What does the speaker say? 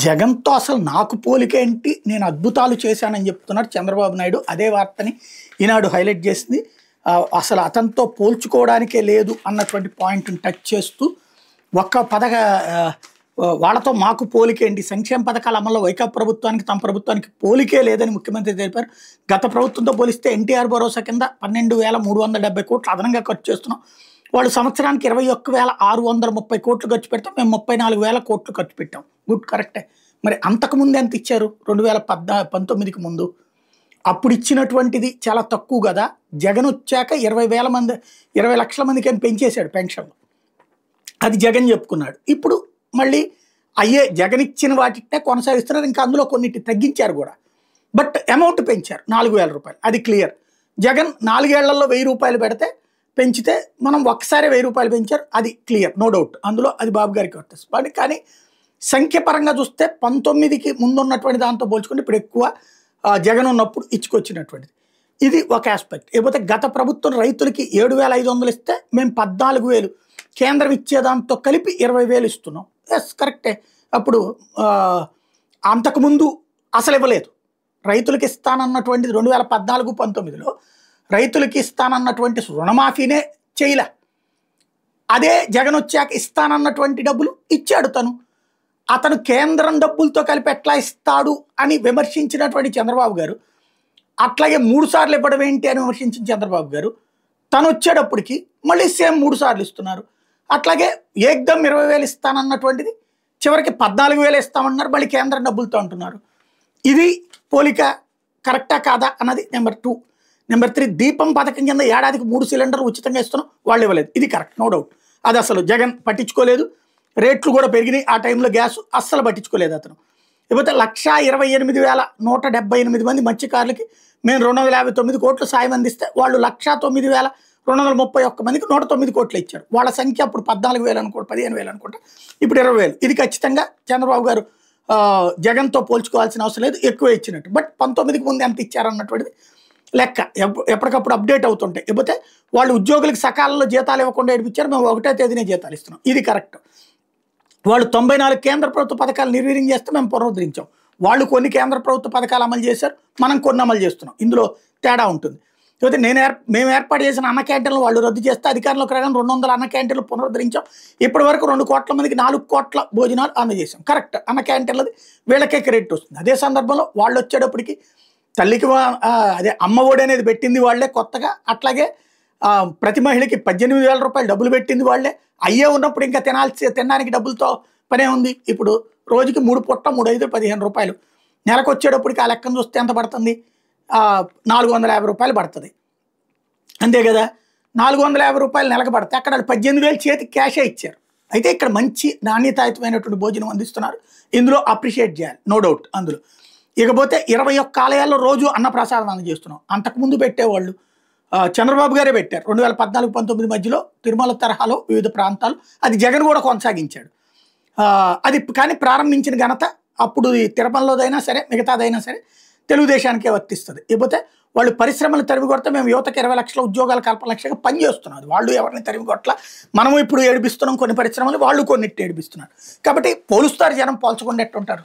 జగన్‌తో అసలు నాకు పోలికేంటి, నేను అద్భుతాలు చేశానని చెప్తున్నాడు చంద్రబాబు నాయుడు. అదే వార్తని ఈనాడు హైలైట్ చేసింది. అసలు అతనితో పోల్చుకోవడానికే లేదు అన్నటువంటి పాయింట్‌ని టచ్ చేస్తూ వాళ్ళతో మాకు పోలికేంటి, సంక్షేమ పథకాల అమల్లో వైకాపా ప్రభుత్వానికి తమ ప్రభుత్వానికి పోలికే లేదని ముఖ్యమంత్రి తెలిపారు. గత ప్రభుత్వంతో పోలిస్తే ఎన్టీఆర్ భరోసా కింద 12,370 కోట్లు అదనంగా ఖర్చు చేస్తున్నాం. వాళ్ళు సంవత్సరానికి 21,630 కోట్లు ఖర్చు పెడతాం, మేము 34,000 కోట్లు ఖర్చు పెట్టాం. గుడ్, కరెక్టే. మరి అంతకుముందు ఎంత ఇచ్చారు? 2019కి ముందు అప్పుడు ఇచ్చినటువంటిది చాలా తక్కువ కదా. జగన్ వచ్చాక 20 లక్షల మందికి ఏం పెంచేశాడు పెన్షన్లు, అది జగన్ చెప్పుకున్నాడు. ఇప్పుడు మళ్ళీ జగన్ ఇచ్చిన వాటినే కొనసాగిస్తున్నారు. ఇంకా అందులో కొన్నిటి తగ్గించారు కూడా, బట్ అమౌంట్ పెంచారు 4,000 రూపాయలు, అది క్లియర్. జగన్ 4 ఏళ్లలో 1,000 రూపాయలు పెంచితే మనం ఒక్కసారి 1,000 రూపాయలు పెంచారు, అది క్లియర్, నో డౌట్. అందులో అది బాబు గారికి వర్తిస్తుంది. కానీ సంఖ్యపరంగా చూస్తే 19కి ముందు ఉన్నటువంటి దాంతో పోల్చుకుంటే ఇప్పుడు ఎక్కువ జగన్ ఉన్నప్పుడు ఇచ్చుకొచ్చినటువంటిది. ఇది ఒక ఆస్పెక్ట్. లేకపోతే గత ప్రభుత్వం రైతులకి 7,500 ఇస్తే మేము 14,000 కేంద్రం ఇచ్చేదాంతో కలిపి 20,000 ఇస్తున్నాం. ఎస్, కరెక్టే. అప్పుడు అంతకుముందు అసలు ఇవ్వలేదు. రైతులకి ఇస్తానన్నటువంటిది 2014-19లో రైతులకి ఇస్తానన్నటువంటి రుణమాఫీనే చేయలే. అదే జగన్ వచ్చాక ఇస్తానన్నటువంటి డబ్బులు ఇచ్చాడు అతను కేంద్రం డబ్బులతో కలిపి ఎట్లా ఇస్తాడు అని విమర్శించినటువంటి చంద్రబాబు గారు, అట్లాగే 3 సార్లు ఇవ్వడం ఏంటి అని విమర్శించిన చంద్రబాబు గారు, తను వచ్చేటప్పటికి మళ్ళీ సేమ్ 3 సార్లు ఇస్తున్నారు. అట్లాగే ఏకదమ్ 20,000 ఇస్తానన్నటువంటిది చివరికి 14,000 ఇస్తామన్నారు, మళ్ళీ కేంద్రం డబ్బులతో అంటున్నారు. ఇది పోలిక కరెక్టా కాదా అన్నది నెంబర్ 2. నెంబర్ 3, దీపం పథకం కింద ఏడాదికి 3 సిలిండర్లు ఉచితంగా ఇస్తున్నాం, వాళ్ళు ఇవ్వలేదు, ఇది కరెక్ట్, నో డౌట్. అది అసలు జగన్ పట్టించుకోలేదు. రేట్లు కూడా పెరిగినాయి, ఆ టైంలో గ్యాస్ అస్సలు పట్టించుకోలేదు అతను. లేకపోతే 1,28,178 మంది మత్స్యకారులకి మేము 259 కోట్లు సాయం అందిస్తే వాళ్ళు 1,09,231 మందికి 109 కోట్లు ఇచ్చారు. వాళ్ళ సంఖ్య అప్పుడు 14,000 అనుకోండి, 15,000 అనుకుంటా, ఇప్పుడు 20,000. ఇది ఖచ్చితంగా చంద్రబాబు గారు జగన్తో పోల్చుకోవాల్సిన అవసరం లేదు, ఎక్కువ ఇచ్చినట్టు. బట్ 19కి ముందు ఎంత ఇచ్చారన్నటువంటిది లెక్క ఎప్పటికప్పుడు అప్డేట్ అవుతుంటాయి. లేకపోతే వాళ్ళు ఉద్యోగులకు సకాలంలో జీతాలు ఇవ్వకుండా ఏడిపించారు, మేము 1వ తేదీనే జీతాలు ఇస్తున్నాం, ఇది కరెక్ట్. వాళ్ళు 94 కేంద్ర ప్రభుత్వ పథకాలు నిర్వీర్యం చేస్తే మేము పునరుద్ధరించాం. వాళ్ళు కొన్ని కేంద్ర ప్రభుత్వ పథకాలు అమలు చేశారు, మనం కొన్ని అమలు చేస్తున్నాం, ఇందులో తేడా ఉంటుంది. లేకపోతే మేము ఏర్పాటు చేసిన అన్న క్యాంటీన్లు వాళ్ళు రద్దు చేస్తే అధికారంలోకి రాగానే 200 అన్న క్యాంటీన్లు పునరుద్ధరించాం. ఇప్పటి వరకు 2 కోట్ల మందికి 4 కోట్ల భోజనాలు అందజేసాం. కరెక్ట్, అన్న క్యాంటీన్లది వీళ్ళకే క్రెడిట్ వస్తుంది. అదే సందర్భంలో వాళ్ళు వచ్చేటప్పటికి తల్లికి అమ్మ ఒడి అనేది పెట్టింది వాళ్ళే కొత్తగా. అట్లాగే ప్రతి మహిళకి 18,000 రూపాయలు డబ్బులు పెట్టింది వాళ్ళే. అయ్యే ఉన్నప్పుడు ఇంకా తినడానికి డబ్బులతో పనే ఉంది. ఇప్పుడు రోజుకి 3 పూట 3, 5, 15 రూపాయలు. నెలకు వచ్చేటప్పటికి ఆ లెక్కను చూస్తే ఎంత పడుతుంది? 450 రూపాయలు పడుతుంది, అంతే కదా. 450 రూపాయలు నెలకు పడితే అక్కడ 18,000 చేతికి క్యాషే ఇచ్చారు. అయితే ఇక్కడ మంచి నాణ్యతాయుతమైనటువంటి భోజనం అందిస్తున్నారు, ఇందులో అప్రిషియేట్ చేయాలి, నో డౌట్. అందులో ఇకపోతే 21 ఆలయాల్లో రోజు అన్నప్రసాదం అందజేస్తున్నాం. అంతకుముందు పెట్టేవాళ్ళు చంద్రబాబు గారే పెట్టారు 2014-19 మధ్యలో తిరుమల తరహాలో వివిధ ప్రాంతాలు. అది జగన్ కూడా కొనసాగించాడు. అది కానీ ప్రారంభించిన ఘనత అప్పుడు తిరుమలలోదైనా సరే మిగతాదైనా సరే తెలుగుదేశానికే వర్తిస్తుంది. లేకపోతే వాళ్ళు పరిశ్రమలు తరిమి కొడితే మేము యువతకి 20 లక్షల ఉద్యోగాల కల్పన లక్ష్యంగా పనిచేస్తున్నారు. వాళ్ళు ఎవరిని తరిమి కొట్ల, మనము ఇప్పుడు ఏడిపిస్తున్నాం కొన్ని పరిశ్రమలు, వాళ్ళు కొన్నిటి ఏడిపిస్తున్నారు. కాబట్టి పోలుస్తారు జనం, పోల్చకుండా ఎట్టుంటారు.